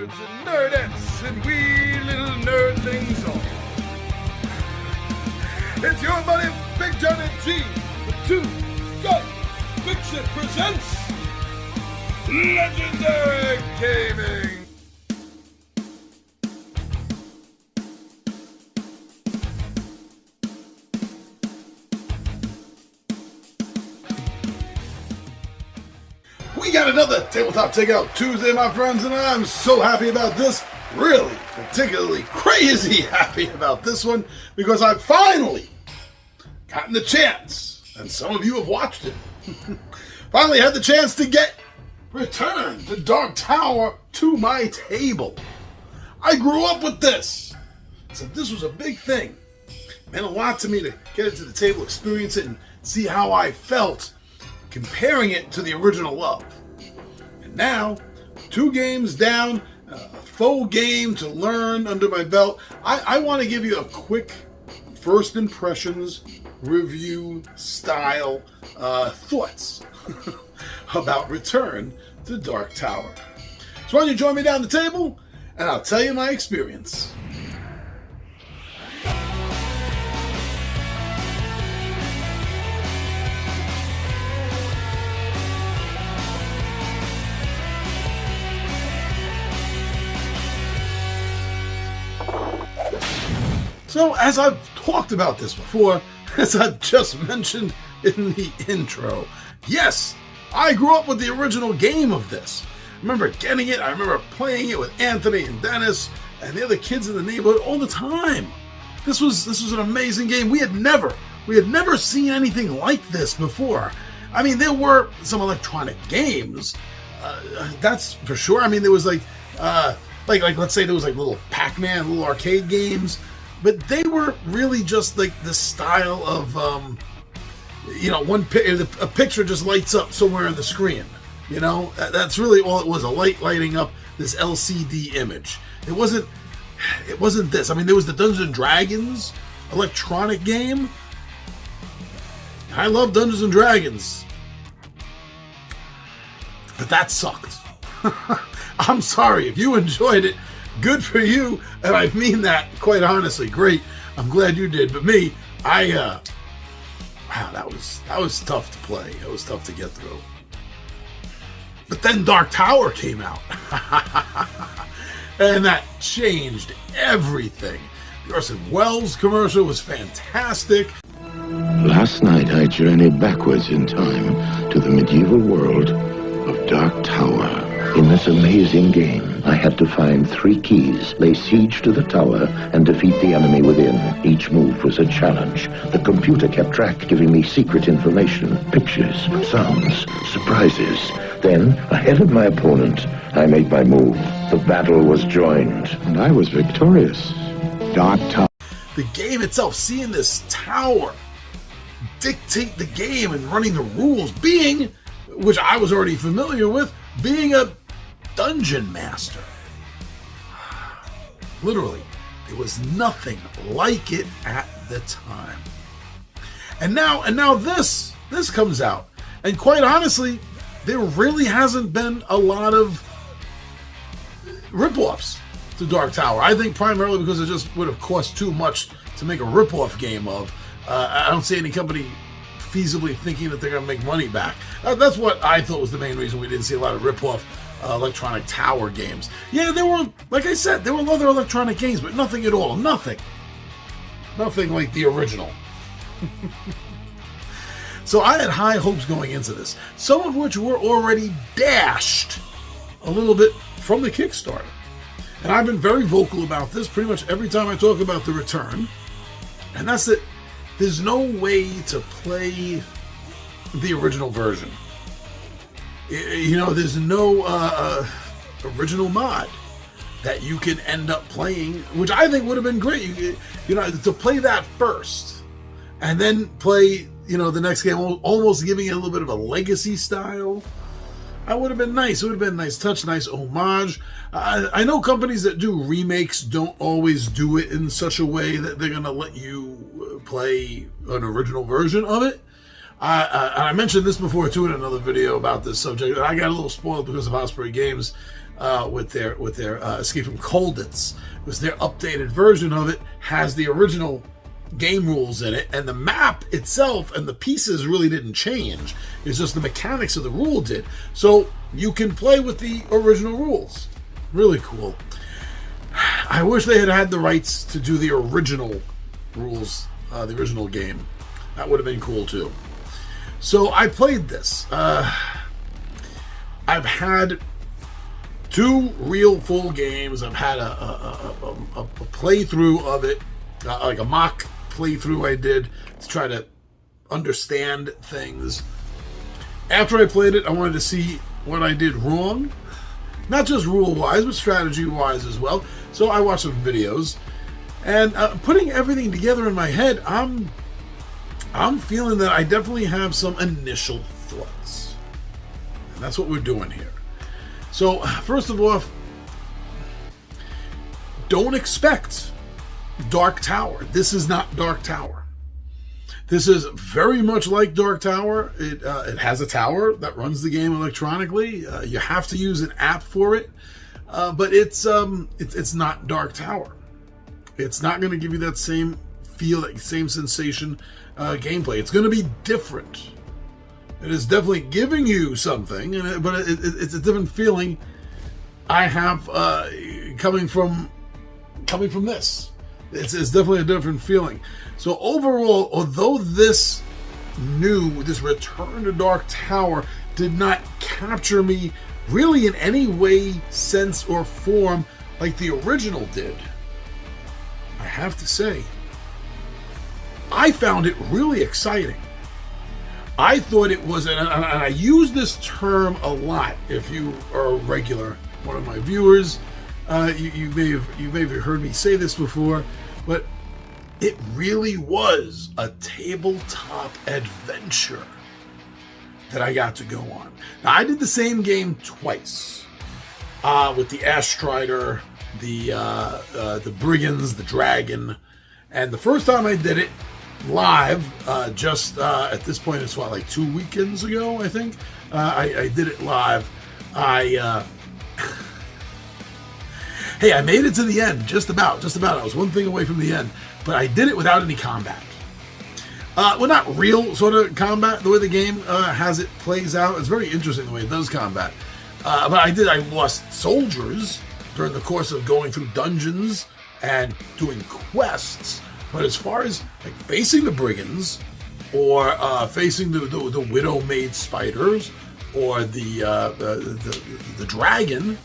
nerds and nerdettes and wee little nerdlings all. It's your buddy Big Johnny G, the Two Gun Fix-It presents Legendary Gaming. We got another Tabletop Takeout Tuesday, my friends, and I'm so happy about this. Really, particularly crazy happy about this one because I've finally gotten the chance, and some of you have watched it, finally had the chance to get Return to Dark Tower to my table. I grew up with this, so this was a big thing. It meant a lot to me to get it to the table, experience it, and see how I felt comparing it to the original love. And now, 2 games down, a full game to learn under my belt, I want to give you a quick first impressions review style thoughts about Return to Dark Tower. So why don't you join me down the table and I'll tell you my experience. So, as I've talked about this before, as I've just mentioned in the intro, yes, I grew up with the original game of this. I remember getting it, I remember playing it with Anthony and Dennis and the other kids in the neighborhood all the time. This was an amazing game. We had never seen anything like this before. I mean, there were some electronic games, that's for sure. I mean, there was like let's say there was like little Pac-Man, little arcade games. But they were really just like the style of, a picture just lights up somewhere on the screen. You know, that's really all it was, a light lighting up this LCD image. It wasn't this. I mean, there was the Dungeons and Dragons electronic game. I love Dungeons and Dragons. But that sucked. I'm sorry if you enjoyed it. Good for you, and I mean that quite honestly. Great, I'm glad you did. But me, wow, that was tough to play. It was tough to get through. But then Dark Tower came out, and that changed everything. The Orson Welles commercial was fantastic. Last night I journeyed backwards in time to the medieval world of Dark Tower. In this amazing game, I had to find 3 keys, lay siege to the tower, and defeat the enemy within. Each move was a challenge. The computer kept track, giving me secret information, pictures, sounds, surprises. Then, ahead of my opponent, I made my move. The battle was joined, and I was victorious. Dark Tower. The game itself, seeing this tower dictate the game and running the rules, which I was already familiar with, being a dungeon master. Literally, there was nothing like it at the time. And now this comes out. And quite honestly, there really hasn't been a lot of rip-offs to Dark Tower. I think primarily because it just would have cost too much to make a rip-off game of. I don't see any company feasibly thinking that they're going to make money back. That's what I thought was the main reason we didn't see a lot of rip-off electronic tower games. Yeah, there were, like I said, there were other electronic games, but nothing at all. Nothing like the original. So I had high hopes going into this, some of which were already dashed a little bit from the Kickstarter. And I've been very vocal about this pretty much every time I talk about the return. And that's that there's no way to play the original version. You know, there's no original mod that you can end up playing, which I think would have been great. You know, to play that first and then play, the next game, almost giving it a little bit of a legacy style. That would have been nice. It would have been a nice touch, nice homage. I know companies that do remakes don't always do it in such a way that they're going to let you play an original version of it. I mentioned this before too in another video about this subject. I got a little spoiled because of Osprey Games with their Escape from Colditz. It was their updated version of it, has the original game rules in it, and the map itself and the pieces really didn't change. It's just the mechanics of the rule did. So you can play with the original rules. Really cool. I wish they had had the rights to do the original rules, the original game. That would have been cool too. So I played this. I've had 2 real full games. I've had a playthrough of it, like a mock playthrough I did to try to understand things. After I played it, I wanted to see what I did wrong. Not just rule-wise, but strategy-wise as well. So I watched some videos. And putting everything together in my head, I'm feeling that I definitely have some initial thoughts. And that's what we're doing here. So, first of all, don't expect Dark Tower. This is not Dark Tower. This is very much like Dark Tower. It has a tower that runs the game electronically. You have to use an app for it, but it's not Dark Tower. It's not going to give you that same feel, that same sensation, gameplay. It's going to be different. It is definitely giving you something, but it's a different feeling. I have coming from this. It's definitely a different feeling. So overall, although this Return to Dark Tower did not capture me really in any way, sense, or form like the original did, I have to say, I found it really exciting. I thought it was, and I use this term a lot. If you are a regular one of my viewers, you may have heard me say this before, but it really was a tabletop adventure that I got to go on. Now, I did the same game twice, with the Ash Strider, the Brigands, the Dragon, and the first time I did it live, just at this point, it's like 2 weekends ago, I think. I did it live. Hey, I made it to the end, just about. I was one thing away from the end, but I did it without any combat. Well, not real sort of combat, the way the game has it plays out. It's very interesting the way it does combat. But I lost soldiers during the course of going through dungeons and doing quests. But as far as like facing the brigands, or facing the widow-made spiders, or the dragon,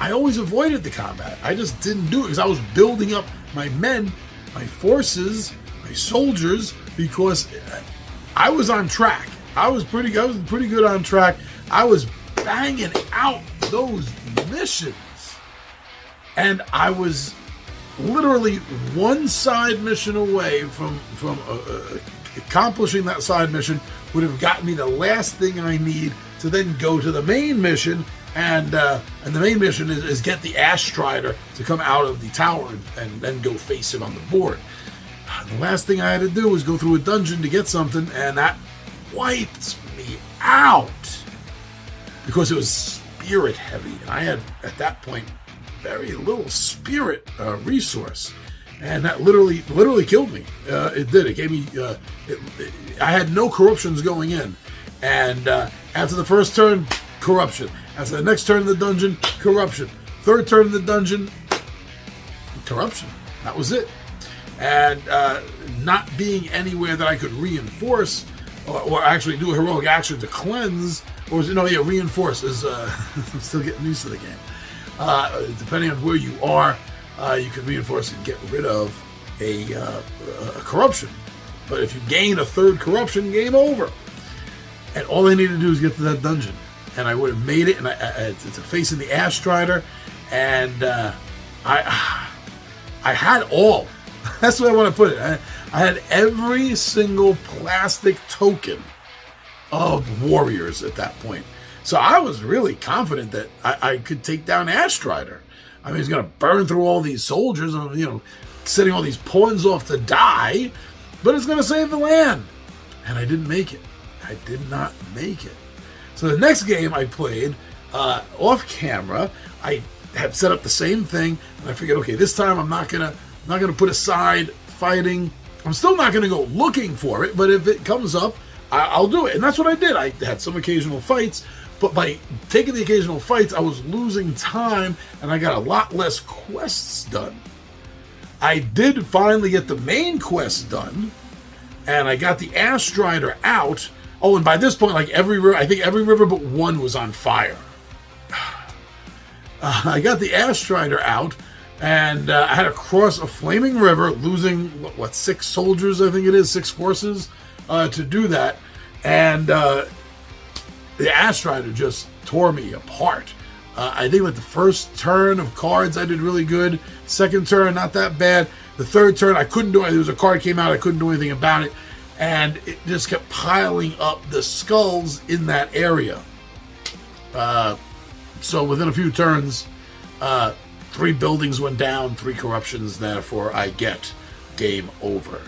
I always avoided the combat. I just didn't do it because I was building up my men, my forces, my soldiers, because I was on track. I was pretty good on track. I was banging out those missions, and I was literally one side mission away from accomplishing that side mission. Would have gotten me the last thing I need to then go to the main mission, and the main mission is get the Ash Strider to come out of the tower and then go face it on the board. The last thing I had to do was go through a dungeon to get something, and that wiped me out because it was spirit heavy. I had at that point very little spirit resource, and that literally killed me. It did. It gave me. I had no corruptions going in, and after the first turn, corruption. After the next turn in the dungeon, corruption. Third turn in the dungeon, corruption. That was it. And not being anywhere that I could reinforce or actually do a heroic action to cleanse, or reinforce is. I'm still getting used to the game. Depending on where you are, you can reinforce and get rid of a corruption. But if you gain a third corruption, game over. And all I need to do is get to that dungeon, and I would have made it. And it's facing the Ash Strider, and I had all. That's the way I want to put it. I had every single plastic token of warriors at that point. So I was really confident that I could take down Ash Strider. I mean, he's going to burn through all these soldiers, setting all these pawns off to die, but it's going to save the land. And I didn't make it. I did not make it. So the next game I played off camera, I had set up the same thing, and I figured, okay, this time I'm not gonna put aside fighting. I'm still not gonna go looking for it, but if it comes up, I'll do it. And that's what I did. I had some occasional fights, but by taking the occasional fights, I was losing time, and I got a lot less quests done. I did finally get the main quest done, and I got the Ash Strider out. Oh, and by this point, like I think every river but one was on fire. I got the Ash Strider out, and I had to cross a flaming river, losing, 6 soldiers, I think it is, 6 forces, to do that. And the Ash Strider just tore me apart. I think with the first turn of cards, I did really good. Second turn, not that bad. The third turn, I couldn't do it. There was a card came out, I couldn't do anything about it. And it just kept piling up the skulls in that area. So within a few turns, 3 buildings went down, 3 corruptions, therefore I get game over.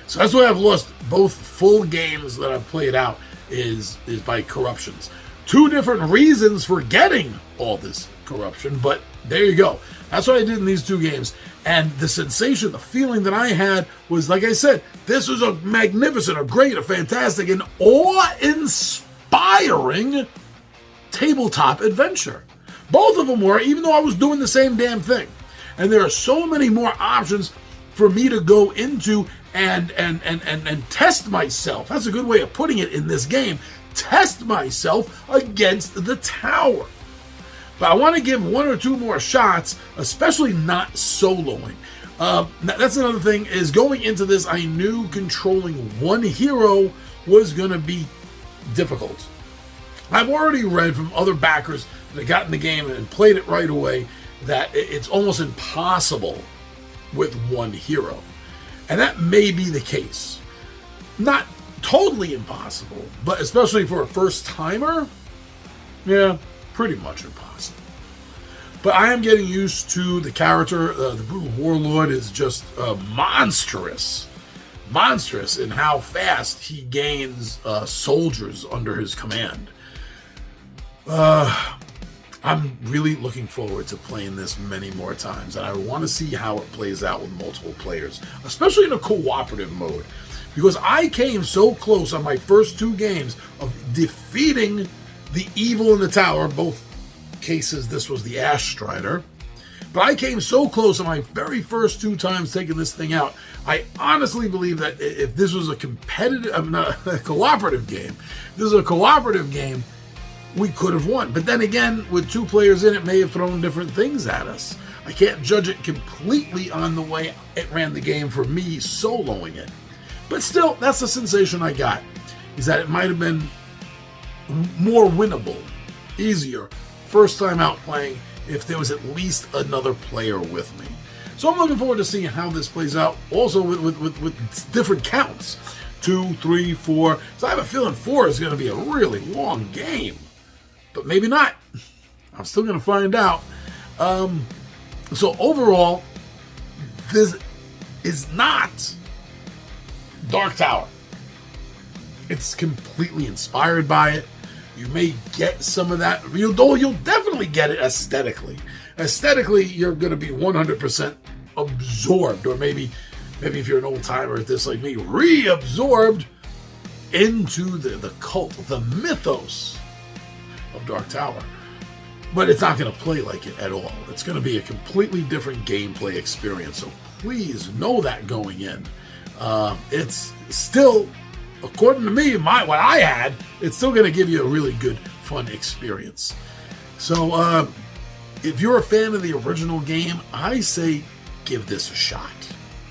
So that's why I've lost both full games that I've played out is by corruptions. 2 different reasons for getting all this corruption, but there you go. That's what I did in these 2 games. And the sensation, the feeling that I had was, like I said, this was a magnificent, a great, a fantastic, an awe-inspiring tabletop adventure. Both of them were, even though I was doing the same damn thing. And there are so many more options for me to go into and test myself. That's a good way of putting it in this game. Test myself against the tower. But I want to give 1 or 2 more shots, especially not soloing. That's another thing, is going into this, I knew controlling one hero was going to be difficult. I've already read from other backers that got in the game and played it right away that it's almost impossible with one hero. And that may be the case. Not totally impossible, but especially for a first-timer, yeah, pretty much impossible. But I am getting used to the character. The Brutal Warlord is just monstrous in how fast he gains soldiers under his command. I'm really looking forward to playing this many more times, and I want to see how it plays out with multiple players, especially in a cooperative mode, because I came so close on my first 2 games of defeating the evil in the tower. Both cases, this was the Ash Strider, but I came so close on my very first 2 times taking this thing out. I honestly believe that if this was a cooperative game, we could have won. But then again, with 2 players in, it may have thrown different things at us. I can't judge it completely on the way it ran the game for me soloing it. But still, that's the sensation I got, is that it might have been more winnable, easier, first time out playing, if there was at least another player with me. So I'm looking forward to seeing how this plays out, also with different counts. 2, 3, 4. So I have a feeling 4 is going to be a really long game. But maybe not. I'm still going to find out. So overall, this is not Dark Tower. It's completely inspired by it. You may get some of that. You'll definitely get it aesthetically. Aesthetically, you're going to be 100% absorbed, or maybe if you're an old timer at this like me, reabsorbed into the cult, the mythos of Dark Tower. But it's not going to play like it at all. It's going to be a completely different gameplay experience. So please know that going in. It's still, according to me, what I had, it's still going to give you a really good, fun experience. So if you're a fan of the original game, I say give this a shot.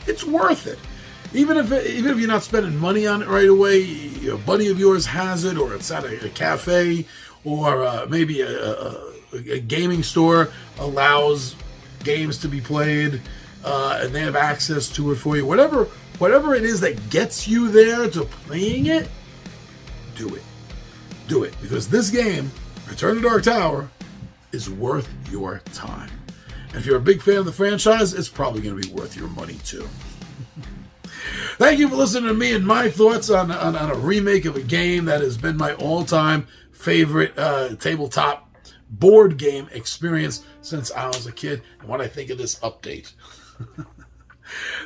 It's worth it. Even if you're not spending money on it right away, a buddy of yours has it, or it's at a cafe, or maybe a gaming store allows games to be played, and they have access to it for you. Whatever it is that gets you there to playing it, do it. Do it. Because this game, Return to Dark Tower, is worth your time. And if you're a big fan of the franchise, it's probably going to be worth your money too. Thank you for listening to me and my thoughts on a remake of a game that has been my all-time favorite tabletop board game experience since I was a kid and what I think of this update.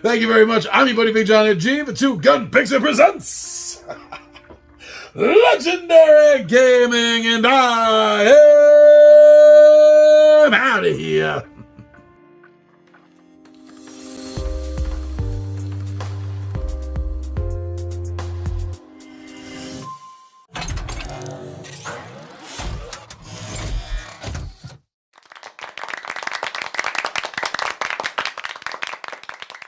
Thank you very much. I'm your buddy Big John G for Two Gun Pixel Presents Legendary Gaming, and I